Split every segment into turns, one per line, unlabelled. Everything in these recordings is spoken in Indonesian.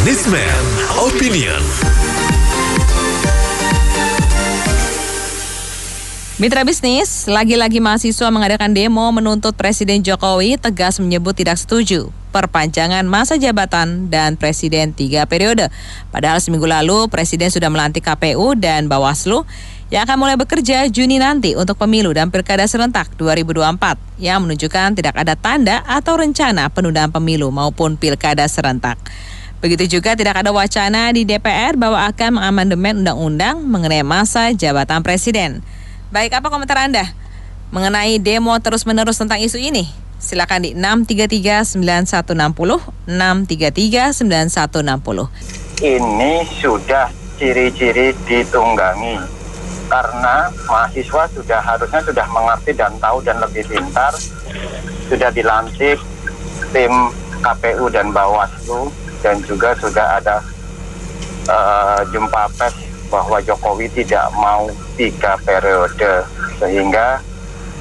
Newsman Opinion.
Mitra bisnis, lagi-lagi mahasiswa mengadakan demo menuntut Presiden Jokowi tegas menyebut tidak setuju perpanjangan masa jabatan dan Presiden 3 periode. Padahal seminggu lalu Presiden sudah melantik KPU dan Bawaslu yang akan mulai bekerja Juni nanti untuk pemilu dan pilkada serentak 2024 yang menunjukkan tidak ada tanda atau rencana penundaan pemilu maupun pilkada serentak. Begitu juga tidak ada wacana di DPR bahwa akan mengamandemen undang-undang mengenai masa jabatan Presiden. Baik, apa komentar Anda mengenai demo terus-menerus tentang isu ini? Silakan di 633-9160, 633-9160.
Ini sudah ciri-ciri ditunggangi, karena mahasiswa harusnya sudah mengerti dan tahu dan lebih pintar. Sudah dilantik tim KPU dan Bawaslu, dan juga sudah ada jumpa pers bahwa Jokowi tidak mau 3 periode, sehingga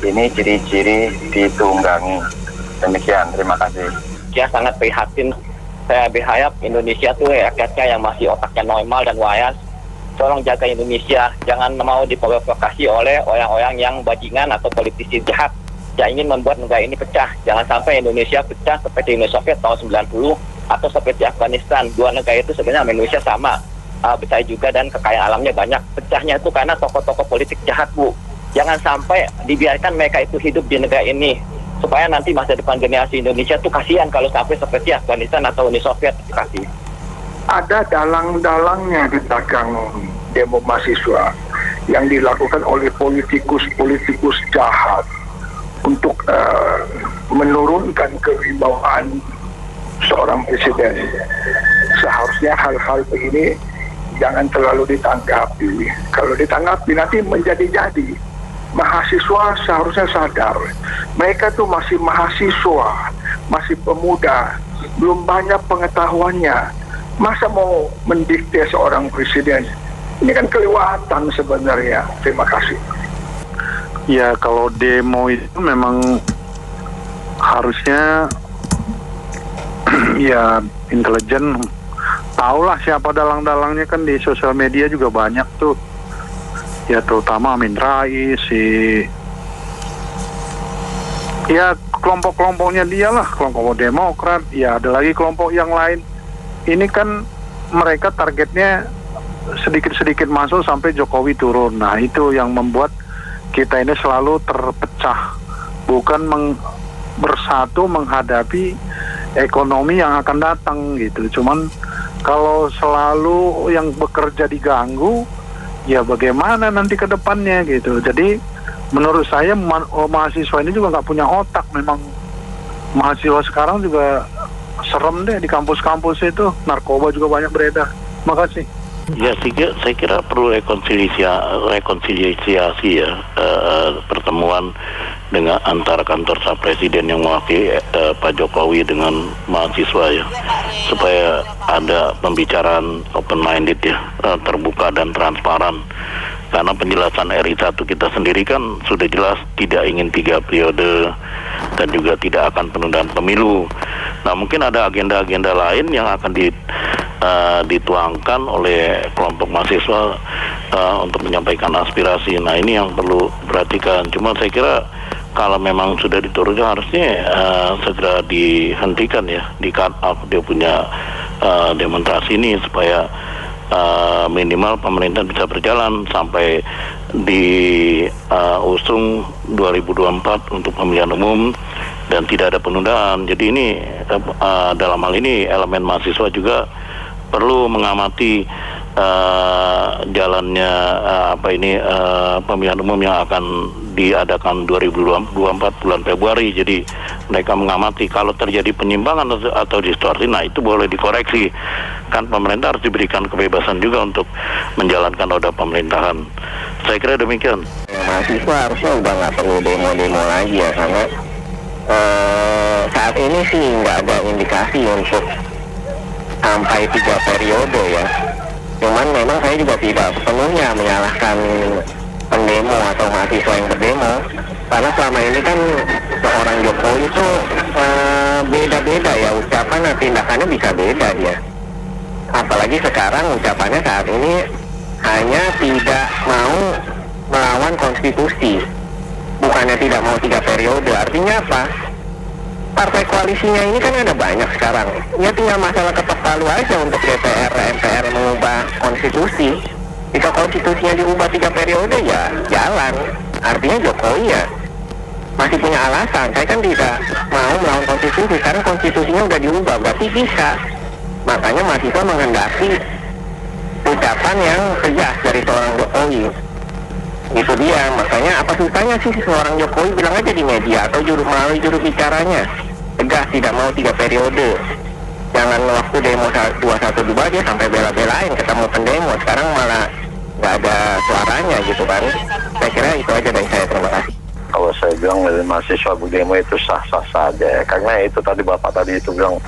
ini ciri-ciri ditunggangi. Demikian, terima kasih.
Ya, sangat prihatin. Saya berharap Indonesia tuh rakyatnya yang masih otaknya normal dan waras. Tolong jaga Indonesia, jangan mau diprovokasi oleh orang-orang yang bajingan atau politisi jahat yang ingin membuat negara ini pecah. Jangan sampai Indonesia pecah seperti Uni Soviet tahun 90 atau seperti Afghanistan. Dua negara itu sebenarnya Indonesia sama, besar juga dan kekayaan alamnya banyak. Pecahnya itu karena tokoh-tokoh politik jahat, Bu. Jangan sampai dibiarkan mereka itu hidup di negara ini, supaya nanti masa depan generasi Indonesia tuh kasihan kalau sampai seperti Afghanistan atau Uni Soviet. Terima kasih.
Ada dalang-dalangnya di belakang demo mahasiswa yang dilakukan oleh politikus jahat untuk menurunkan kewibawaan seorang presiden. Seharusnya hal-hal begini jangan terlalu ditanggapi. Kalau ditanggapi nanti menjadi-jadi. Mahasiswa seharusnya sadar, mereka tuh masih mahasiswa, masih pemuda, belum banyak pengetahuannya. Masa mau mendikte seorang presiden? Ini kan kelewatan sebenarnya. Terima kasih.
Ya, kalau demo itu memang harusnya ya intelijen tahulah siapa dalang-dalangnya, kan di sosial media juga banyak tuh. Ya terutama Amin Rais, ya kelompok-kelompoknya dia lah, kelompok Demokrat, ya ada lagi kelompok yang lain. Ini kan mereka targetnya sedikit-sedikit masuk sampai Jokowi turun. Nah itu yang membuat kita ini selalu terpecah, bukan bersatu menghadapi ekonomi yang akan datang gitu. Cuman kalau selalu yang bekerja diganggu, ya bagaimana nanti ke depannya gitu. Jadi menurut saya mahasiswa ini juga nggak punya otak. Memang mahasiswa sekarang juga serem deh di kampus-kampus itu, narkoba juga banyak beredar. Makasih.
Ya, saya kira perlu rekonsiliasi ya, pertemuan dengan antara kantor staf presiden yang mewakili Pak Jokowi dengan mahasiswa ya, supaya ada pembicaraan open minded ya, terbuka dan transparan. Karena penjelasan RI 1 kita sendiri kan sudah jelas tidak ingin 3 periode dan juga tidak akan penundaan pemilu. Nah mungkin ada agenda-agenda lain yang akan dituangkan oleh kelompok mahasiswa untuk menyampaikan aspirasi. Nah ini yang perlu perhatikan. Cuma saya kira kalau memang sudah diturunkan harusnya segera dihentikan ya, di cut off dia punya demonstrasi ini supaya minimal pemerintah bisa berjalan sampai usung 2024 untuk pemilihan umum dan tidak ada penundaan. Jadi ini dalam hal ini elemen mahasiswa juga perlu mengamati jalannya pemilihan umum yang akan diadakan 2024 bulan Februari. Jadi mereka mengamati kalau terjadi penyimpangan atau distorsi, nah itu boleh dikoreksi. Kan pemerintah harus diberikan kebebasan juga untuk menjalankan roda pemerintahan. Saya kira demikian.
Mahasiswa harusnya udah nggak perlu demo-demo lagi ya, karena saat ini sih nggak ada indikasi untuk sampai 3 periode ya. Cuman memang saya juga tidak sepenuhnya menyalahkan pendemo atau mahasiswa yang berdemo, karena selama ini kan seorang Jokowi itu beda-beda ya ucapan dan tindakannya bisa beda ya.
Apalagi sekarang ucapannya saat ini hanya tidak mau melawan konstitusi. Bukannya tidak mau 3 periode. Artinya apa? Partai koalisinya ini kan ada banyak sekarang. Ya tinggal masalah ketok palu aja untuk DPR, MPR mengubah konstitusi. Jika konstitusinya diubah 3 periode ya jalan. Artinya Jokowi ya masih punya alasan. Saya kan tidak mau melawan konstitusi karena konstitusinya udah diubah, berarti bisa. Makanya mahasiswa menghendaki ucapan yang tegas dari seorang Jokowi. Itu dia, makanya apa susahnya sih seorang Jokowi bilang aja di media atau melalui juru bicaranya tegas tidak mau 3 periode. Jangan waktu demo 212 dia sampai bela-belain ketemu pendemo, sekarang malah nggak ada suaranya gitu kan. Saya kira itu aja dari saya, terima kasih.
Kalau saya bilang mahasiswa demo itu sah-sah saja ya. Karena itu tadi Bapak tadi itu bilang,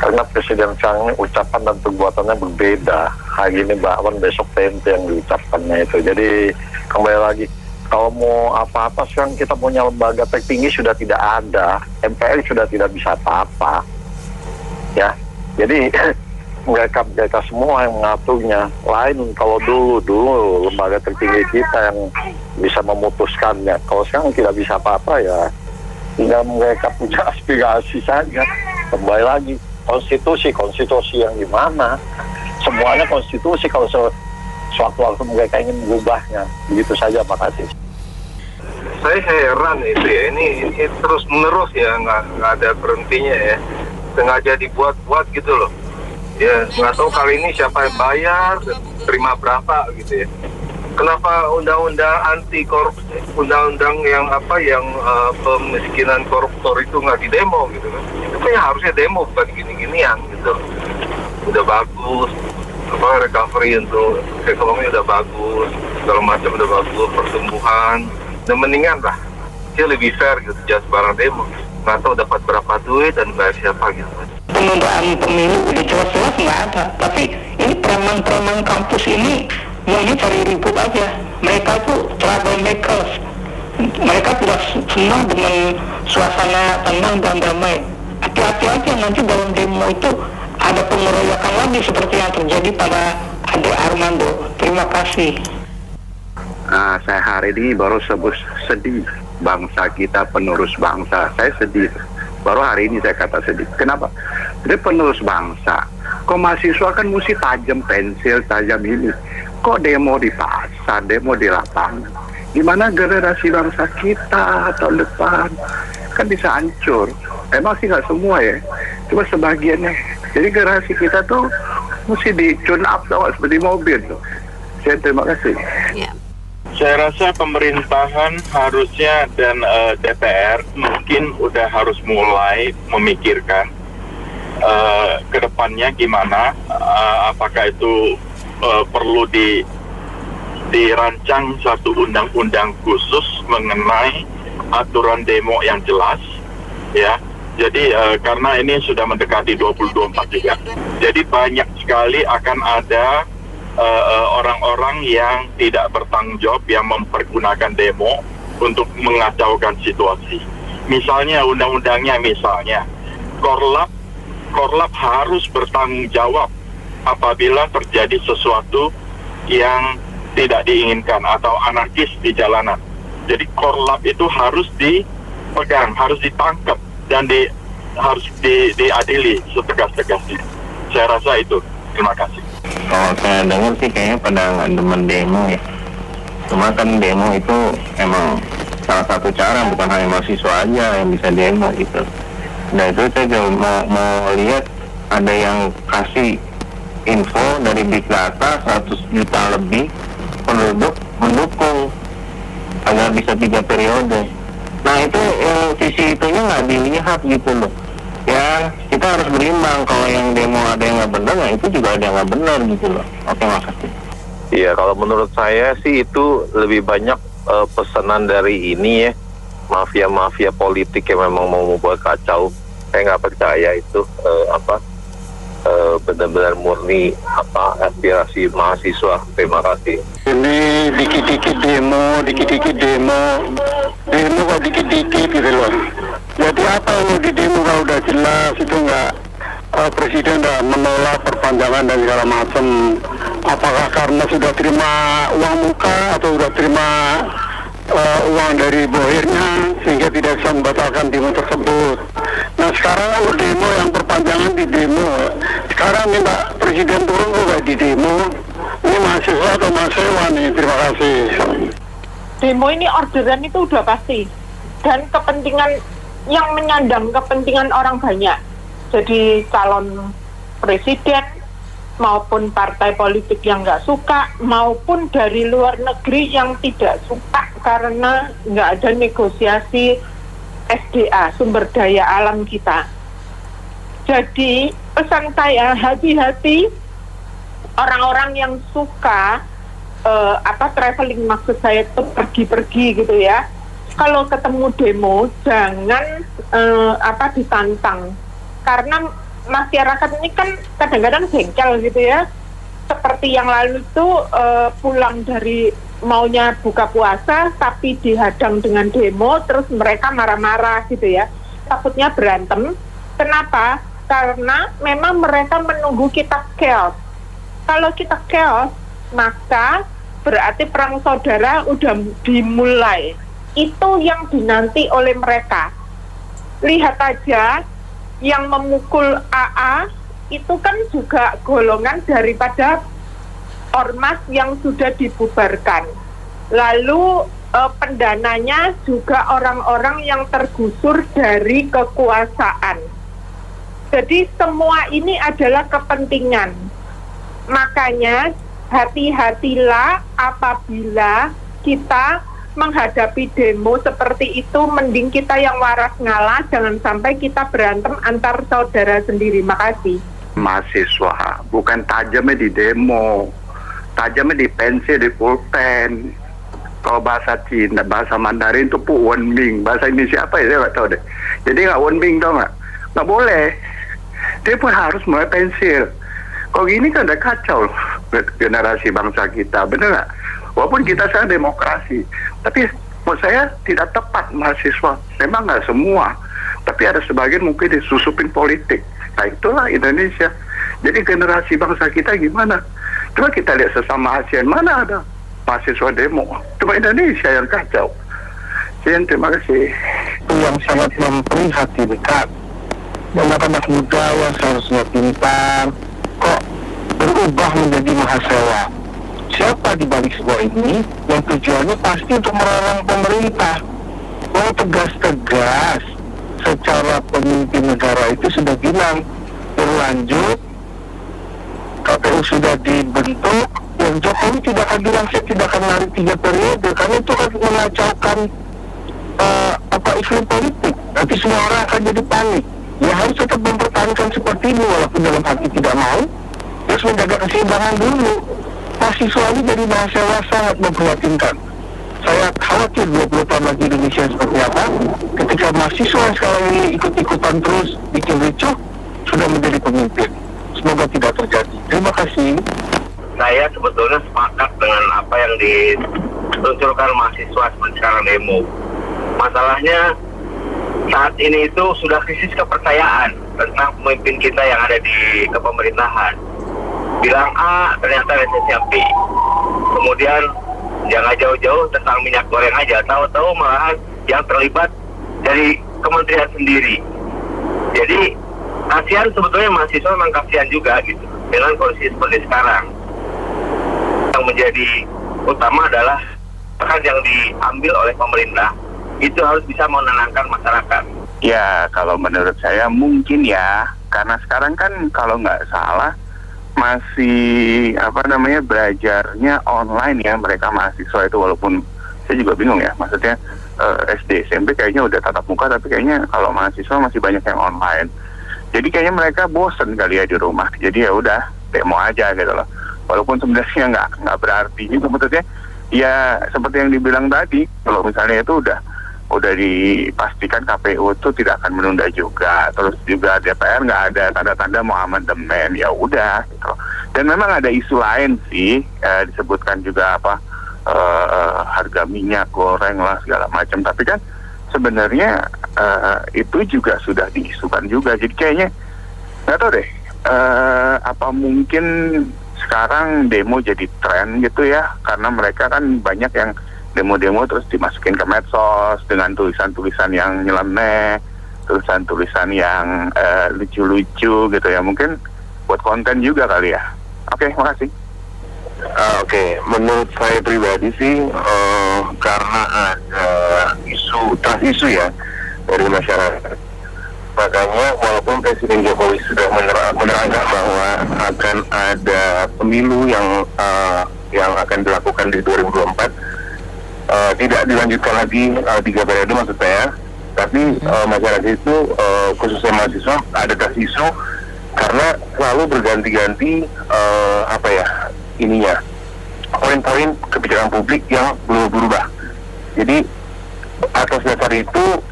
karena Presiden sekarang ini ucapan dan perbuatannya berbeda. Hari ini bahkan besok tempe yang diucapkannya itu. Jadi kembali lagi, kalau mau apa-apa sekarang kita punya lembaga tertinggi sudah tidak ada, MPR sudah tidak bisa apa-apa. Ya, jadi mereka semua yang mengaturnya. Lain kalau dulu lembaga tertinggi kita yang bisa memutuskannya. Kalau sekarang tidak bisa apa-apa ya, tinggal mereka punya aspirasi saja. Kembali lagi, konstitusi yang di mana? Semuanya konstitusi kalau suatu waktu mereka ingin mengubahnya. Begitu saja, makasih.
Saya heran itu ya, ini terus menerus ya, nggak ada berhentinya ya. Sengaja dibuat-buat gitu loh. Ya, nggak tahu kali ini siapa yang bayar, terima berapa gitu ya. Kenapa undang-undang anti korupsi, undang-undang yang pemiskinan koruptor itu nggak didemo gitu kan? Itu kan harusnya demo, bukan gini-ginian gitu. Udah bagus, recovery untuk ekonomi udah bagus, segala macam udah bagus, pertumbuhan, udah mendingan lah. Dia lebih fair gitu, jangan sembarang demo. Nggak tahu dapat berapa duit dan bayar siapa gitu.
Penundaan pemilu udah jelas-jelas nggak ada, tapi ini preman-preman kampus ini maunya cari ribut aja. Mereka itu troublemakers. Mereka tidak senang dengan suasana tenang dan damai. Hati-hati aja nanti dalam demo itu ada pengeroyokan lagi seperti yang terjadi pada Ade Armando. Terima kasih.
Saya hari ini baru sedih, bangsa kita penerus bangsa. Saya sedih. Baru hari ini saya kata sedih. Kenapa? Dia penerus bangsa. Kok mahasiswa kan mesti tajam pensil, tajam ini. Kok demo di pasar, demo di lapangan? Gimana generasi bangsa kita tahun depan? Kan bisa hancur. Emang sih nggak semua ya, cuma sebagiannya. Jadi generasi kita tuh mesti di-tune up seperti mobil tuh. Saya terima kasih.
Ya.
Saya rasa pemerintahan harusnya dan DPR mungkin udah harus mulai memikirkan ke depannya gimana, apakah itu perlu dirancang suatu undang-undang khusus mengenai aturan demo yang jelas, ya. Jadi karena ini sudah mendekati 2024 juga, jadi banyak sekali akan ada orang-orang yang tidak bertanggung jawab yang mempergunakan demo untuk mengacaukan situasi. Misalnya undang-undangnya, misalnya Korlap harus bertanggung jawab apabila terjadi sesuatu yang tidak diinginkan atau anarkis di jalanan. Jadi Korlap itu harus dipegang, harus ditangkap dan harus diadili setegas-tegasnya. Saya rasa itu. Terima kasih.
Kalau saya dengar sih kayaknya pada nggak demen demo ya. Cuma kan demo itu emang salah satu cara, bukan hanya mahasiswa aja yang bisa demo gitu. Nah itu saya juga mau lihat ada yang kasih info dari Big Data 100 juta lebih penduduk mendukung agar bisa 3 periode. Nah itu sisi itunya nggak dilihat gitu loh. Ya kita harus berimbang, kalau yang demo ada yang nggak benar, nah itu juga ada yang nggak benar gitu loh. Oke, makasih.
Iya, kalau menurut saya sih itu lebih banyak pesanan dari ini ya, mafia-mafia politik yang memang mau membuat kacau. Saya nggak percaya itu benar-benar murni aspirasi mahasiswa. Terima kasih.
Ini dikit-dikit demo kok dikit-dikit gitu loh. Jadi apa yang di demo kalau udah jelas itu nggak Presiden menolak perpanjangan dan segala macam. Apakah karena sudah terima uang muka atau sudah terima uang dari bohirnya sehingga tidak bisa membatalkan demo tersebut. Nah sekarang kalau demo yang perpanjangan di demo, sekarang minta Presiden turun juga di demo. Ini mahasiswa atau mahasiswa nih? Terima kasih.
Demo ini orderan itu udah pasti, dan kepentingan yang menyandang kepentingan orang banyak. Jadi calon presiden maupun partai politik yang nggak suka, maupun dari luar negeri yang tidak suka karena nggak ada negosiasi SDA, sumber daya alam kita. Jadi pesan saya, hati-hati orang-orang yang suka traveling, maksud saya itu pergi-pergi gitu ya. Kalau ketemu demo jangan ditantang, karena masyarakat ini kan kadang-kadang jengkel gitu ya. Seperti yang lalu itu pulang dari maunya buka puasa tapi dihadang dengan demo, terus mereka marah-marah gitu ya. Takutnya berantem. Kenapa? Karena memang mereka menunggu kita chaos. Kalau kita chaos, maka berarti perang saudara udah dimulai. Itu yang dinanti oleh mereka. Lihat aja, yang memukul AA itu kan juga golongan daripada ormas yang sudah dibubarkan. Lalu pendananya juga orang-orang yang tergusur dari kekuasaan. Jadi semua ini adalah kepentingan. Makanya hati-hatilah apabila kita menghadapi demo seperti itu, mending kita yang waras ngalah, jangan sampai kita berantem antar saudara sendiri. Makasih.
Mahasiswa bukan tajamnya di demo, tajamnya di pensil, di pulpen. Kalau bahasa Cina, bahasa Mandarin itu pu wenbing, bahasa Indonesia apa ya saya nggak tahu deh. Jadi nggak wenbing, tau nggak boleh. Dia pun harus mulai pensil. Kalau gini kan udah kacau generasi bangsa kita, bener nggak? Walaupun kita sekarang demokrasi, tapi menurut saya tidak tepat mahasiswa. Memang nggak semua, tapi ada sebagian mungkin disusupin politik. Nah itulah Indonesia. Jadi generasi bangsa kita gimana? Coba kita lihat sesama ASEAN, mana ada mahasiswa demo? Cuma Indonesia yang kacau. Sekian, terima kasih.
Yang sangat memprihatinkan, anak-anak muda yang seharusnya pintar kok berubah menjadi mahasiswa. Siapa di balik semua ini? Yang tujuannya pasti untuk melarang pemerintah. Mau tegas-tegas secara pemimpin negara itu sudah bilang berlanjut, KPU sudah dibentuk, yang Jokowi tidak akan bilang saya tidak akan lari 3 periode, karena itu akan mengacaukan iklim politik. Nanti semua orang akan jadi panik. Ya harus tetap mempertahankan seperti ini walaupun dalam hati tidak mau, terus menjaga keseimbangan dulu. Mahasiswa ini dari mahasiswa sangat memprihatinkan. Saya khawatir 20 tahun lagi Indonesia seperti apa ketika mahasiswa yang sekarang ini ikut-ikutan terus bikin ricuh sudah menjadi pemimpin. Semoga tidak terjadi. Terima kasih.
Saya sebetulnya sepakat dengan apa yang ditunjukkan mahasiswa seperti sekarang demo. Masalahnya saat ini itu sudah krisis kepercayaan tentang pemimpin kita yang ada di kepemerintahan. Bilang A, ternyata resepnya B. Kemudian jangan jauh-jauh tentang minyak goreng aja, tahu-tahu malahan yang terlibat dari kementerian sendiri. Jadi kasihan, sebetulnya mahasiswa memang kasihan juga gitu dengan kondisi seperti sekarang. Yang menjadi utama adalah peran yang diambil oleh pemerintah itu harus bisa menenangkan masyarakat.
Ya kalau menurut saya mungkin ya, karena sekarang kan kalau nggak salah masih belajarnya online ya mereka mahasiswa itu, walaupun saya juga bingung ya, maksudnya SD SMP kayaknya udah tatap muka, tapi kayaknya kalau mahasiswa masih banyak yang online. Jadi kayaknya mereka bosen kali ya di rumah, jadi ya udah demo aja gitu loh, walaupun sebenarnya nggak berarti gitu. Maksudnya ya seperti yang dibilang tadi, kalau misalnya itu udah dipastikan KPU itu tidak akan menunda juga, terus juga DPR nggak ada tanda-tanda mau amandemen, ya udah gitu. Dan memang ada isu lain sih, disebutkan juga harga minyak goreng lah segala macam, tapi kan sebenarnya itu juga sudah diisukan juga. Jadi kayaknya
Nggak tahu deh, apa mungkin sekarang demo jadi tren gitu ya, karena mereka kan banyak yang demo-demo terus dimasukin ke medsos dengan tulisan-tulisan yang nyeleneh, tulisan-tulisan yang lucu-lucu gitu ya, mungkin buat konten juga kali ya. Oke, makasih.
Oke, menurut saya pribadi sih karena ada isu ya dari masyarakat. Makanya walaupun Presiden Jokowi sudah menerangkan bahwa akan ada pemilu yang akan dilakukan di 2024, tidak dilanjutkan lagi 3 periode maksud saya, tapi masyarakat itu khususnya mahasiswa ada isu karena selalu berganti-ganti poin-poin kebijakan publik yang belum berubah. Jadi atas dasar itu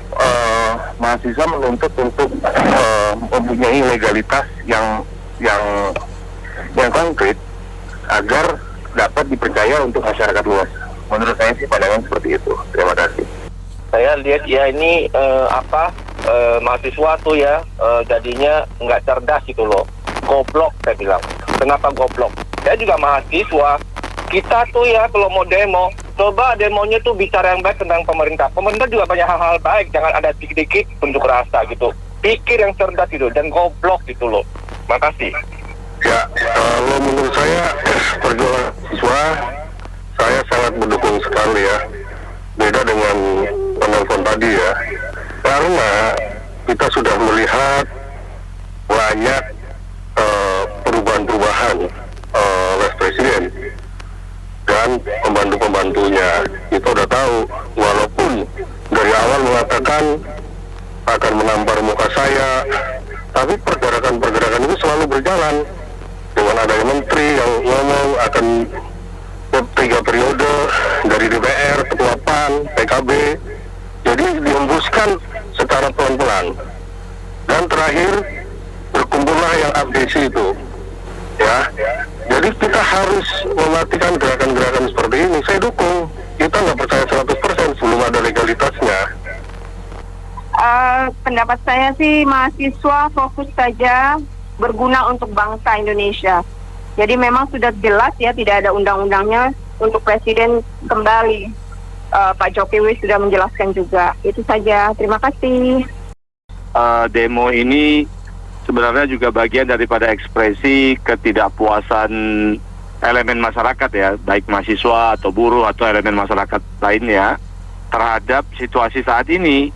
mahasiswa menuntut untuk mempunyai legalitas yang konkret agar dapat dipercaya untuk masyarakat luas. Menurut saya sih pandangan seperti itu. Terima kasih.
Saya lihat ya ini mahasiswa tuh ya jadinya nggak cerdas gitu loh. Goblok saya bilang. Kenapa goblok? Saya juga mahasiswa. Kita tuh ya kalau mau demo, coba demonya tuh bicara yang baik tentang pemerintah. Pemerintah juga banyak hal-hal baik, jangan ada dikit-dikit unjuk rasa gitu. Pikir yang cerdas gitu, dan goblok gitu loh. Makasih.
Ya, kalau menurut saya perjuangan siswa, saya sangat mendukung sekali ya. Beda dengan penelpon tadi ya. Karena kita sudah melihat banyak perubahan-perubahan oleh Presiden dan pembantu-pembantunya. Kita udah tahu, walaupun dari awal mengatakan akan menampar muka saya, tapi pergerakan-pergerakan itu selalu berjalan. Dengan adanya menteri yang ngomong akan 3 periode dari DPR, Ketua PAN, PKB, jadi dihembuskan secara pelan-pelan. Dan terakhir berkumpullah yang abdesi itu, ya. Jadi kita harus mematikan gerakan-gerakan seperti ini. Saya dukung. Kita nggak percaya 100% sebelum ada legalitasnya.
Pendapat saya sih mahasiswa fokus saja berguna untuk bangsa Indonesia. Jadi memang sudah jelas ya tidak ada undang-undangnya untuk presiden kembali. Pak Jokowi sudah menjelaskan juga. Itu saja. Terima kasih.
Demo ini sebenarnya juga bagian daripada ekspresi ketidakpuasan elemen masyarakat ya, baik mahasiswa atau buruh atau elemen masyarakat lainnya terhadap situasi saat ini.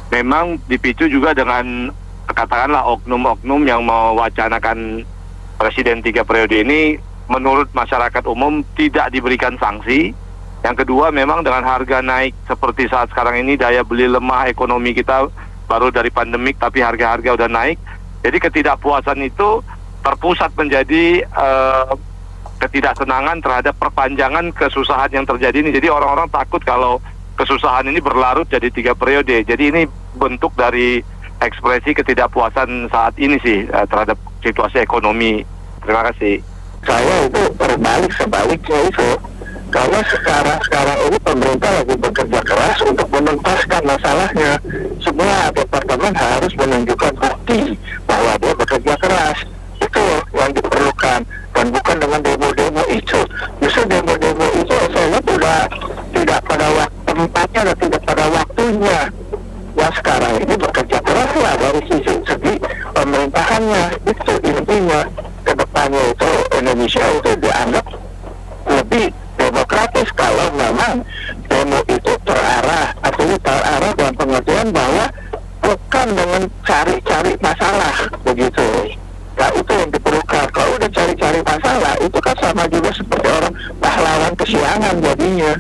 Memang dipicu juga dengan katakanlah oknum-oknum yang mewacanakan presiden 3 periode ini menurut masyarakat umum tidak diberikan sanksi. Yang kedua memang dengan harga naik seperti saat sekarang ini, daya beli lemah, ekonomi kita baru dari pandemik tapi harga-harga udah naik. Jadi ketidakpuasan itu terpusat menjadi ketidaksenangan terhadap perpanjangan kesusahan yang terjadi ini. Jadi orang-orang takut kalau kesusahan ini berlarut jadi 3 periode. Jadi ini bentuk dari ekspresi ketidakpuasan saat ini sih terhadap situasi ekonomi. Terima kasih.
Saya itu berbalik sebaliknya itu. Karena sekarang ini pemerintah lagi bekerja keras untuk menuntaskan masalahnya. Semua departemen harus menunjukkan bukti bahwa dia bekerja keras. Itu yang diperlukan, dan bukan dengan demo-demo itu. Justru demo-demo itu saya lihat sudah tidak pada tempatnya dan tidak pada waktunya. Yang sekarang ini bekerja keras lah dari segi pemerintahannya. Itu intinya. Kedepannya itu Indonesia itu dianggap lebih demokratis kalau memang demo itu terarah, artinya terarah dalam pengertian bahwa bukan dengan cari-cari masalah begitu. Nah itu yang diperlukan. Kalau udah cari-cari masalah itu kan sama juga seperti orang pahlawan kesiangan jadinya.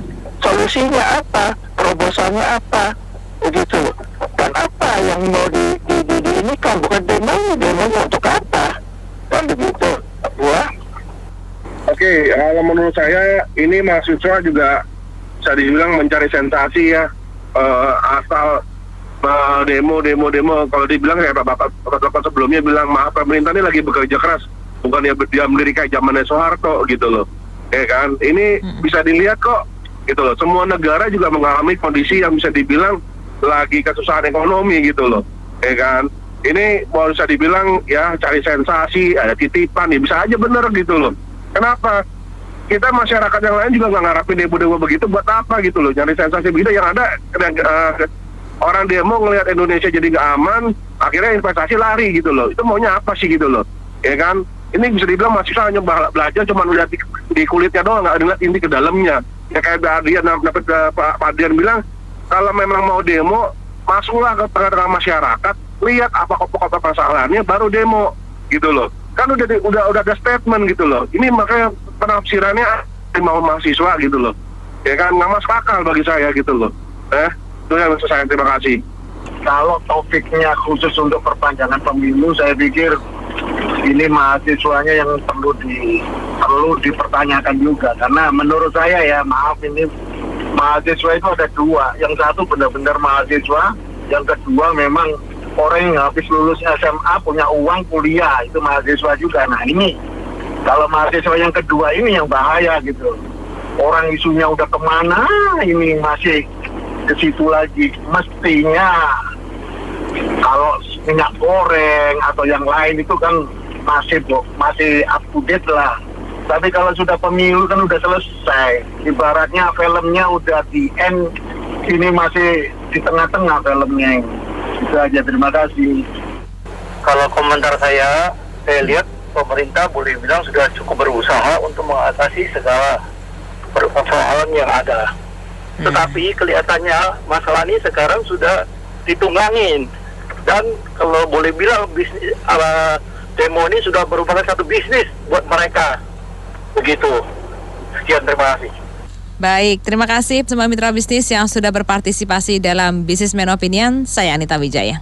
Solusinya apa? Terobosannya apa? Begitu. Dan apa yang mau diinikan? Bukan demonya untuk apa? Kan begitu. Ya.
Oke, kalau menurut saya ini mahasiswa juga bisa dibilang mencari sensasi ya, asal demo. Kalau dibilang kayak bapak sebelumnya bilang, maaf pemerintah ini lagi bekerja keras, bukan dia berdiri kayak zamannya Soeharto gitu loh, ya kan? Ini bisa dilihat kok, gitu loh. Semua negara juga mengalami kondisi yang bisa dibilang lagi kesusahan ekonomi gitu loh, ya kan? ini mau bisa dibilang ya cari sensasi, ada titipan, ya bisa aja bener gitu loh. Kenapa? Kita masyarakat yang lain juga nggak ngarapin demo-demo begitu buat apa gitu loh, nyari sensasi begitu. Yang ada orang demo ngelihat Indonesia jadi nggak aman, akhirnya investasi lari gitu loh. Itu maunya apa sih gitu loh, ya kan? Ini bisa dibilang mahasiswa hanya belajar cuma lihat di kulitnya doang, nggak lihat inti ke dalamnya. Ya kayak Pak Adian bilang, kalau memang mau demo, masuklah ke tengah-tengah masyarakat, lihat apa pokok permasalahannya, baru demo gitu loh. Kan udah ada statement gitu loh. Ini makanya penafsirannya mau mahasiswa gitu loh. Ya kan, nggak masuk akal bagi saya gitu loh. Itu yang saya terima kasih.
Kalau topiknya khusus untuk perpanjangan pemilu, saya pikir ini mahasiswanya yang perlu dipertanyakan juga. Karena menurut saya ya, maaf, ini mahasiswa itu ada dua. Yang satu benar-benar mahasiswa, yang kedua memang orang yang habis lulus SMA punya uang kuliah, itu mahasiswa juga. Nah ini kalau mahasiswa yang kedua ini yang bahaya gitu. Orang isunya udah kemana, ini masih ke situ lagi. Mestinya kalau minyak goreng atau yang lain itu kan masih up to date lah. Tapi kalau sudah pemilu kan udah selesai. Ibaratnya filmnya udah di end, ini masih di tengah-tengah filmnya ini. Itu aja, terima kasih.
Kalau komentar saya lihat pemerintah boleh bilang sudah cukup berusaha untuk mengatasi segala persoalan yang ada. Tetapi kelihatannya masalah ini sekarang sudah ditunggangin. Dan kalau boleh bilang bisnis demo ini sudah merupakan satu bisnis buat mereka. Begitu. Sekian, terima kasih.
Baik, terima kasih semua mitra bisnis yang sudah berpartisipasi dalam Businessman Opinion. Saya Anita Wijaya.